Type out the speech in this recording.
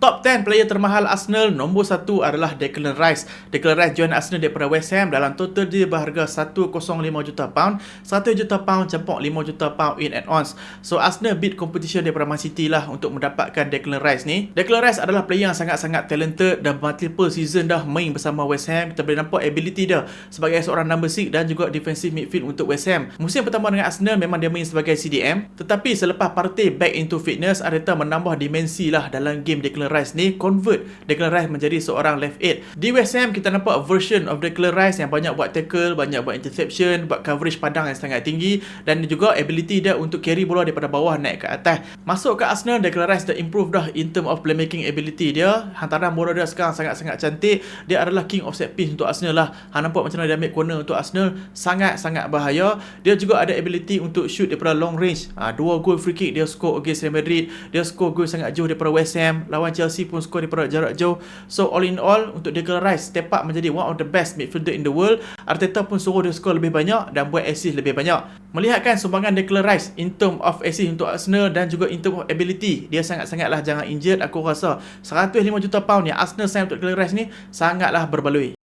Top 10 player termahal Arsenal, nombor 1 adalah Declan Rice. Declan Rice join Arsenal daripada West Ham. Dalam total dia berharga 105 juta pound, 1 juta pound campur 5 juta pound in and ons. So Arsenal beat competition daripada Man City lah untuk mendapatkan Declan Rice ni. Declan Rice adalah player yang sangat-sangat talented dan multiple season dah main bersama West Ham. Kita boleh nampak ability dia sebagai seorang number 6 dan juga defensive midfield untuk West Ham. Musim pertama dengan Arsenal memang dia main sebagai CDM, tetapi selepas parti back into fitness, Arteta menambah dimensi lah dalam game Declan Rice ni, convert Declan Rice menjadi seorang left eight. Di West Ham kita nampak version of Declan Rice yang banyak buat tackle, banyak buat interception, buat coverage padang yang sangat tinggi, dan juga ability dia untuk carry bola daripada bawah naik ke atas. Masuk ke Arsenal, Declan Rice dah improve dah in term of playmaking ability dia. Hantaran bola dia sekarang sangat-sangat cantik. Dia adalah king of set piece untuk Arsenal lah. Hang nampak macam mana dia ambil corner untuk Arsenal, sangat-sangat bahaya. Dia juga ada ability untuk shoot daripada long range. 2 gol free kick dia score against Real Madrid. Dia score gol sangat jauh daripada West Ham. Lawan Chelsea pun skor daripada jarak jauh. So all in all, untuk Declan Rice step up menjadi one of the best midfielder in the world. Arteta pun suruh dia skor lebih banyak dan buat assist lebih banyak. Melihatkan sumbangan Declan Rice in term of assist untuk Arsenal dan juga in term of ability, dia sangat-sangatlah jangan injured. Aku rasa 105 juta pound yang Arsenal sign untuk Declan Rice ni sangatlah berbaloi.